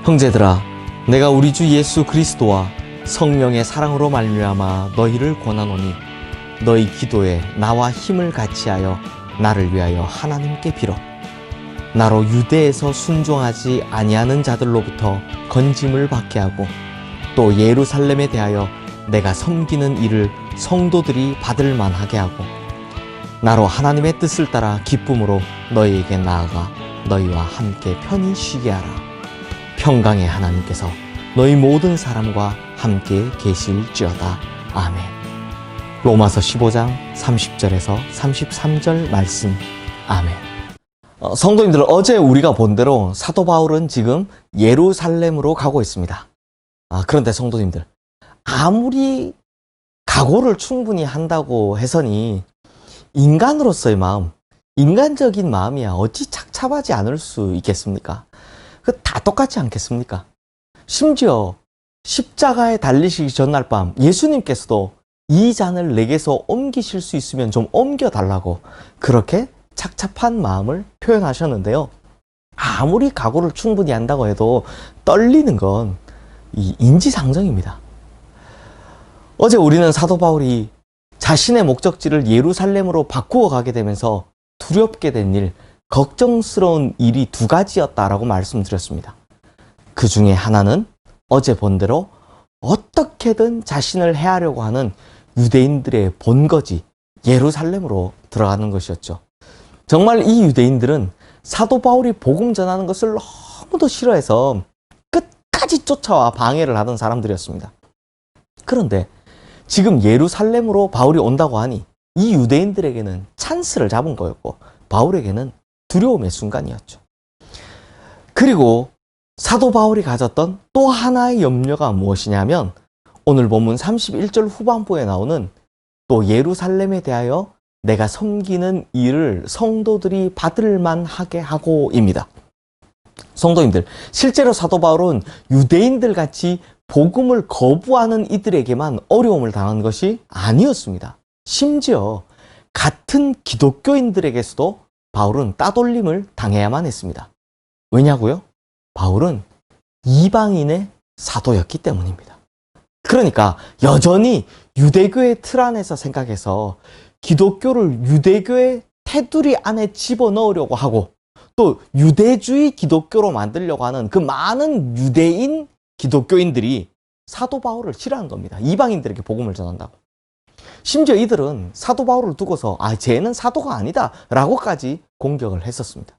형제들아, 내가 우리 주 예수 그리스도와 성령의 사랑으로 말미암아 너희를 권하노니 너희 기도에 나와 힘을 같이하여 나를 위하여 하나님께 빌어. 나로 유대에서 순종하지 아니하는 자들로부터 건짐을 받게 하고 또 예루살렘에 대하여 내가 섬기는 일을 성도들이 받을 만하게 하고 나로 하나님의 뜻을 따라 기쁨으로 너희에게 나아가 너희와 함께 편히 쉬게 하라. 평강의 하나님께서 너희 모든 사람과 함께 계실지어다. 아멘. 로마서 15장 30절에서 33절 말씀. 아멘. 성도님들, 어제 우리가 본 대로 사도 바울은 지금 예루살렘으로 가고 있습니다. 그런데 성도님들, 아무리 각오를 충분히 한다고 해서니 인간으로서의 마음, 인간적인 마음이야 어찌 착잡하지 않을 수 있겠습니까? 다 똑같지 않겠습니까? 심지어 십자가에 달리시기 전날 밤 예수님께서도 이 잔을 내게서 옮기실 수 있으면 좀 옮겨달라고 그렇게 착잡한 마음을 표현하셨는데요. 아무리 각오를 충분히 한다고 해도 떨리는 건 이 인지상정입니다. 어제 우리는 사도 바울이 자신의 목적지를 예루살렘으로 바꾸어 가게 되면서 두렵게 된 일, 걱정스러운 일이 두 가지였다라고 말씀드렸습니다. 그 중에 하나는 어제 본 대로 어떻게든 자신을 해하려고 하는 유대인들의 본거지 예루살렘으로 들어가는 것이었죠. 정말 이 유대인들은 사도 바울이 복음 전하는 것을 너무도 싫어해서 끝까지 쫓아와 방해를 하던 사람들이었습니다. 그런데 지금 예루살렘으로 바울이 온다고 하니 이 유대인들에게는 찬스를 잡은 거였고 바울에게는 두려움의 순간이었죠. 그리고 사도 바울이 가졌던 또 하나의 염려가 무엇이냐면 오늘 본문 31절 후반부에 나오는 또 예루살렘에 대하여 내가 섬기는 일을 성도들이 받을 만하게 하고입니다. 성도님들, 실제로 사도 바울은 유대인들 같이 복음을 거부하는 이들에게만 어려움을 당한 것이 아니었습니다. 심지어 같은 기독교인들에게서도 바울은 따돌림을 당해야만 했습니다. 왜냐고요? 바울은 이방인의 사도였기 때문입니다. 그러니까 여전히 유대교의 틀 안에서 생각해서 기독교를 유대교의 테두리 안에 집어넣으려고 하고 또 유대주의 기독교로 만들려고 하는 그 많은 유대인 기독교인들이 사도 바울을 싫어한 겁니다. 이방인들에게 복음을 전한다고. 심지어 이들은 사도 바울을 두고서 쟤는 사도가 아니다 라고까지 공격을 했었습니다.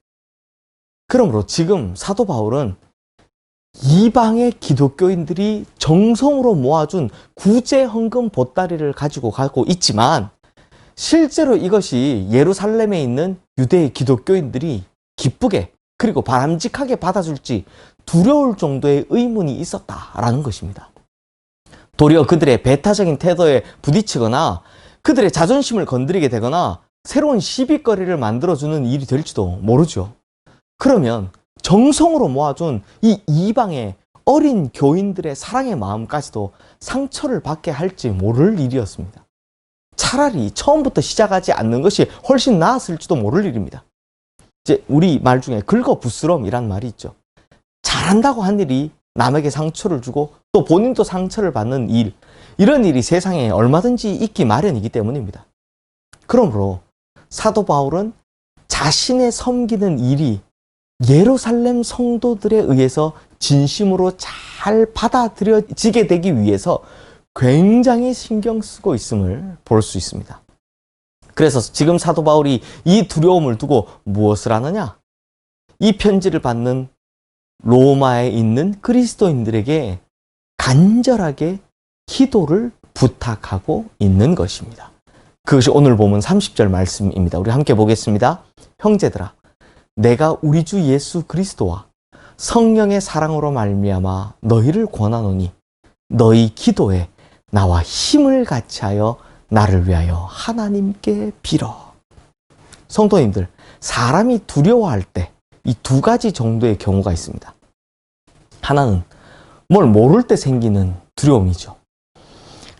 그러므로 지금 사도 바울은 이방의 기독교인들이 정성으로 모아준 구제 헌금 보따리를 가지고 가고 있지만 실제로 이것이 예루살렘에 있는 유대 기독교인들이 기쁘게 그리고 바람직하게 받아줄지 두려울 정도의 의문이 있었다라는 것입니다. 도리어 그들의 배타적인 태도에 부딪히거나 그들의 자존심을 건드리게 되거나 새로운 시비거리를 만들어주는 일이 될지도 모르죠. 그러면 정성으로 모아준 이 이방의 어린 교인들의 사랑의 마음까지도 상처를 받게 할지 모를 일이었습니다. 차라리 처음부터 시작하지 않는 것이 훨씬 나았을지도 모를 일입니다. 이제 우리 말 중에 긁어부스럼이란 말이 있죠. 잘한다고 한 일이 남에게 상처를 주고 또 본인도 상처를 받는 일, 이런 일이 세상에 얼마든지 있기 마련이기 때문입니다. 그러므로 사도 바울은 자신의 섬기는 일이 예루살렘 성도들에 의해서 진심으로 잘 받아들여지게 되기 위해서 굉장히 신경 쓰고 있음을 볼 수 있습니다. 그래서 지금 사도 바울이 이 두려움을 두고 무엇을 하느냐? 이 편지를 받는 로마에 있는 그리스도인들에게 간절하게 기도를 부탁하고 있는 것입니다. 그것이 오늘 보면 30절 말씀입니다. 우리 함께 보겠습니다. 형제들아, 내가 우리 주 예수 그리스도와 성령의 사랑으로 말미암아 너희를 권하노니 너희 기도에 나와 힘을 같이하여 나를 위하여 하나님께 빌어. 성도님들, 사람이 두려워할 때 이 두 가지 정도의 경우가 있습니다. 하나는 뭘 모를 때 생기는 두려움이죠.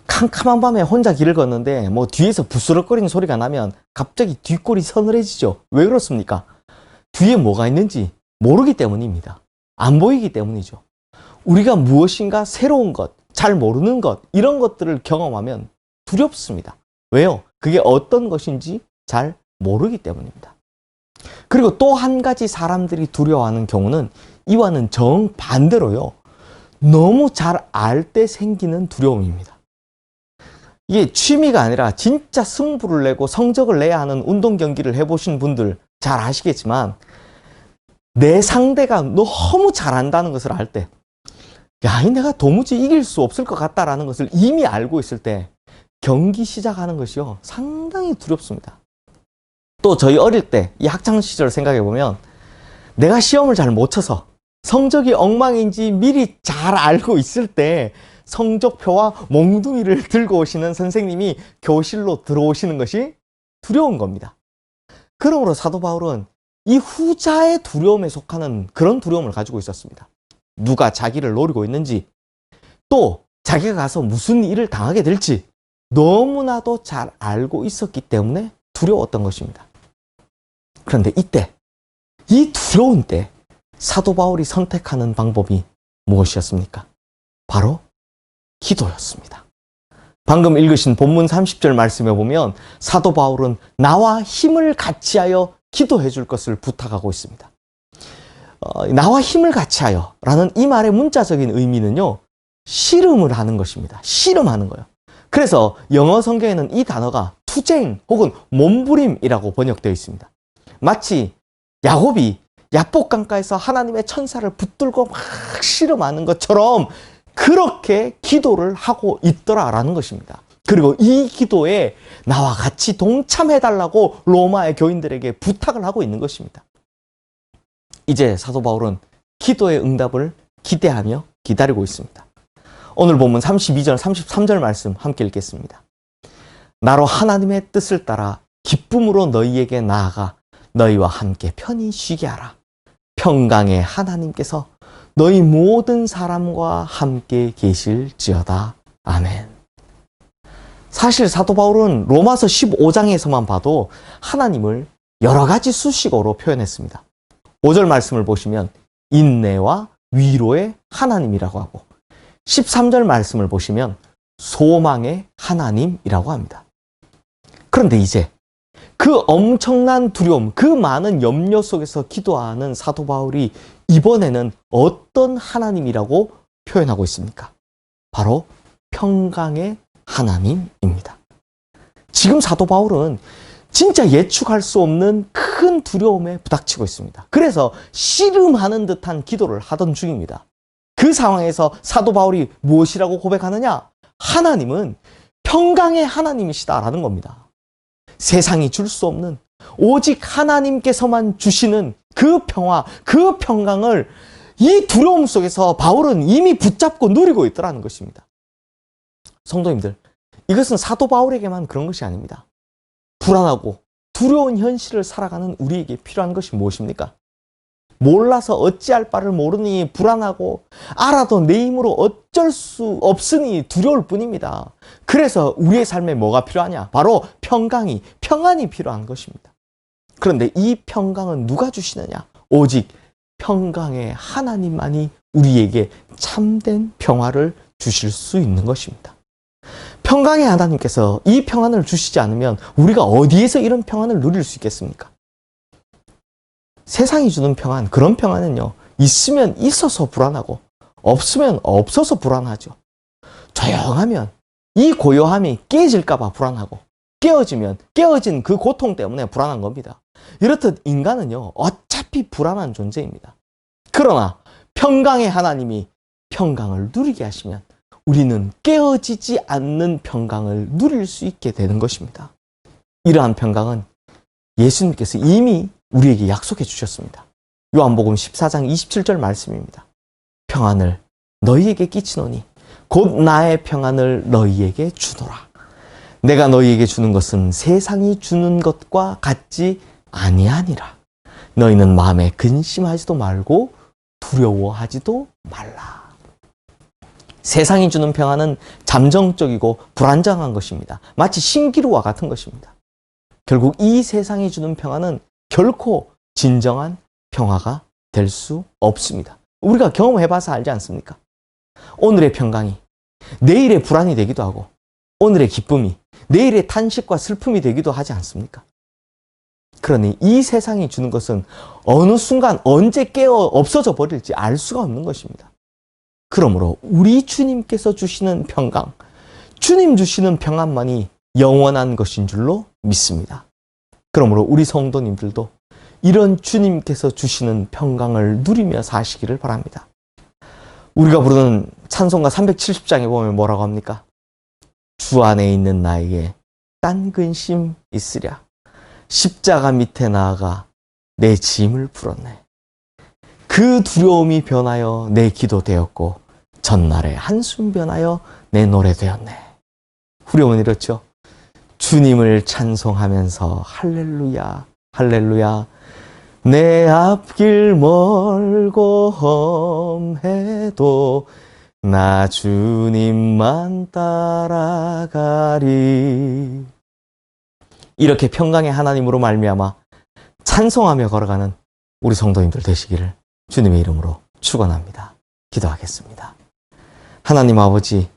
캄캄한 밤에 혼자 길을 걷는데 뒤에서 부스럭거리는 소리가 나면 갑자기 뒷골이 서늘해지죠. 왜 그렇습니까? 뒤에 뭐가 있는지 모르기 때문입니다. 안 보이기 때문이죠. 우리가 무엇인가 새로운 것, 잘 모르는 것, 이런 것들을 경험하면 두렵습니다. 왜요? 그게 어떤 것인지 잘 모르기 때문입니다. 그리고 또 한 가지 사람들이 두려워하는 경우는 이와는 정반대로요. 너무 잘 알 때 생기는 두려움입니다. 이게 취미가 아니라 진짜 승부를 내고 성적을 내야 하는 운동 경기를 해보신 분들 잘 아시겠지만 내 상대가 너무 잘한다는 것을 알 때 야, 내가 도무지 이길 수 없을 것 같다라는 것을 이미 알고 있을 때 경기 시작하는 것이요. 상당히 두렵습니다. 또 저희 어릴 때 이 학창 시절 생각해 보면 내가 시험을 잘 못 쳐서 성적이 엉망인지 미리 잘 알고 있을 때 성적표와 몽둥이를 들고 오시는 선생님이 교실로 들어오시는 것이 두려운 겁니다. 그러므로 사도 바울은 이 후자의 두려움에 속하는 그런 두려움을 가지고 있었습니다. 누가 자기를 노리고 있는지, 또 자기가 가서 무슨 일을 당하게 될지 너무나도 잘 알고 있었기 때문에 두려웠던 것입니다. 그런데 이때, 이 두려운 때 사도 바울이 선택하는 방법이 무엇이었습니까? 바로 기도였습니다. 방금 읽으신 본문 30절 말씀에 보면 사도 바울은 나와 힘을 같이하여 기도해 줄 것을 부탁하고 있습니다. 나와 힘을 같이하여 라는 이 말의 문자적인 의미는요, 씨름을 하는 것입니다. 씨름하는 거예요. 그래서 영어 성경에는 이 단어가 투쟁 혹은 몸부림이라고 번역되어 있습니다. 마치 야곱이 야복 강가에서 하나님의 천사를 붙들고 막 씨름하는 것처럼 그렇게 기도를 하고 있더라라는 것입니다. 그리고 이 기도에 나와 같이 동참해달라고 로마의 교인들에게 부탁을 하고 있는 것입니다. 이제 사도 바울은 기도의 응답을 기대하며 기다리고 있습니다. 오늘 본문 32절, 33절 말씀 함께 읽겠습니다. 나로 하나님의 뜻을 따라 기쁨으로 너희에게 나아가 너희와 함께 편히 쉬게 하라. 평강의 하나님께서 너희 모든 사람과 함께 계실지어다. 아멘. 사실 사도 바울은 로마서 15장에서만 봐도 하나님을 여러 가지 수식어로 표현했습니다. 5절 말씀을 보시면 인내와 위로의 하나님이라고 하고 13절 말씀을 보시면 소망의 하나님이라고 합니다. 그런데 이제 그 엄청난 두려움, 그 많은 염려 속에서 기도하는 사도 바울이 이번에는 어떤 하나님이라고 표현하고 있습니까? 바로 평강의 하나님입니다. 지금 사도 바울은 진짜 예측할 수 없는 큰 두려움에 부닥치고 있습니다. 그래서 씨름하는 듯한 기도를 하던 중입니다. 그 상황에서 사도 바울이 무엇이라고 고백하느냐? 하나님은 평강의 하나님이시다라는 겁니다. 세상이 줄 수 없는 오직 하나님께서만 주시는 그 평화, 그 평강을 이 두려움 속에서 바울은 이미 붙잡고 누리고 있더라는 것입니다. 성도님들, 이것은 사도 바울에게만 그런 것이 아닙니다. 불안하고 두려운 현실을 살아가는 우리에게 필요한 것이 무엇입니까? 몰라서 어찌할 바를 모르니 불안하고 알아도 내 힘으로 어쩔 수 없으니 두려울 뿐입니다. 그래서 우리의 삶에 뭐가 필요하냐? 바로 평강이, 평안이 필요한 것입니다. 그런데 이 평강은 누가 주시느냐? 오직 평강의 하나님만이 우리에게 참된 평화를 주실 수 있는 것입니다. 평강의 하나님께서 이 평안을 주시지 않으면 우리가 어디에서 이런 평안을 누릴 수 있겠습니까? 세상이 주는 평안, 그런 평안은요, 있으면 있어서 불안하고 없으면 없어서 불안하죠. 조용하면 이 고요함이 깨질까봐 불안하고 깨어지면 깨어진 그 고통 때문에 불안한 겁니다. 이렇듯 인간은요, 어차피 불안한 존재입니다. 그러나 평강의 하나님이 평강을 누리게 하시면 우리는 깨어지지 않는 평강을 누릴 수 있게 되는 것입니다. 이러한 평강은 예수님께서 이미 우리에게 약속해 주셨습니다. 요한복음 14장 27절 말씀입니다. 평안을 너희에게 끼치노니 곧 나의 평안을 너희에게 주노라. 내가 너희에게 주는 것은 세상이 주는 것과 같지 아니하니라. 너희는 마음에 근심하지도 말고 두려워하지도 말라. 세상이 주는 평안은 잠정적이고 불안정한 것입니다. 마치 신기루와 같은 것입니다. 결국 이 세상이 주는 평안은 결코 진정한 평화가 될 수 없습니다. 우리가 경험해봐서 알지 않습니까? 오늘의 평강이 내일의 불안이 되기도 하고 오늘의 기쁨이 내일의 탄식과 슬픔이 되기도 하지 않습니까? 그러니 이 세상이 주는 것은 어느 순간 언제 깨어 없어져 버릴지 알 수가 없는 것입니다. 그러므로 우리 주님께서 주시는 평강, 주님 주시는 평안만이 영원한 것인 줄로 믿습니다. 그러므로 우리 성도님들도 이런 주님께서 주시는 평강을 누리며 사시기를 바랍니다. 우리가 부르는 찬송가 370장에 보면 뭐라고 합니까? 주 안에 있는 나에게 딴 근심 있으랴. 십자가 밑에 나아가 내 짐을 풀었네. 그 두려움이 변하여 내 기도 되었고 전날의 한숨 변하여 내 노래 되었네. 후렴은 이렇죠. 주님을 찬송하면서 할렐루야 할렐루야 내 앞길 멀고 험해도 나 주님만 따라가리. 이렇게 평강의 하나님으로 말미암아 찬송하며 걸어가는 우리 성도님들 되시기를 주님의 이름으로 축원합니다. 기도하겠습니다. 하나님 아버지,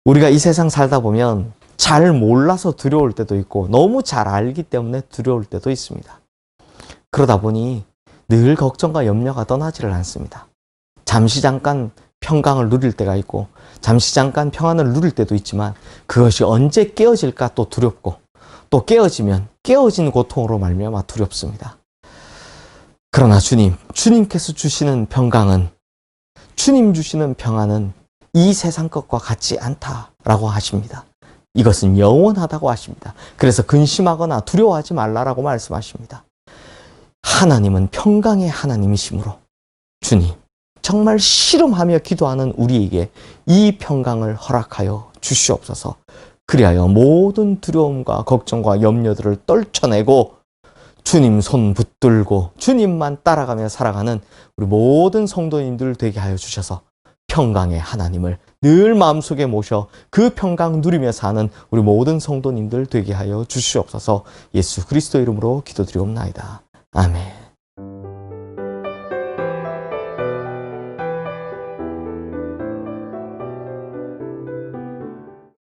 우리가 이 세상 살다 보면 잘 몰라서 두려울 때도 있고 너무 잘 알기 때문에 두려울 때도 있습니다. 그러다 보니 늘 걱정과 염려가 떠나지를 않습니다. 잠시 잠깐 평강을 누릴 때가 있고 잠시 잠깐 평안을 누릴 때도 있지만 그것이 언제 깨어질까 또 두렵고 또 깨어지면 깨어진 고통으로 말미암아 두렵습니다. 그러나 주님께서 주시는 평강은, 주님 주시는 평안은 이 세상 것과 같지 않다라고 하십니다. 이것은 영원하다고 하십니다. 그래서 근심하거나 두려워하지 말라라고 말씀하십니다. 하나님은 평강의 하나님이시므로 주님, 정말 씨름하며 기도하는 우리에게 이 평강을 허락하여 주시옵소서. 그리하여 모든 두려움과 걱정과 염려들을 떨쳐내고 주님 손 붙들고 주님만 따라가며 살아가는 우리 모든 성도님들 되게 하여 주셔서 평강의 하나님을 늘 마음속에 모셔 그 평강 누리며 사는 우리 모든 성도님들 되게 하여 주시옵소서. 예수 그리스도 이름으로 기도드리옵나이다. 아멘.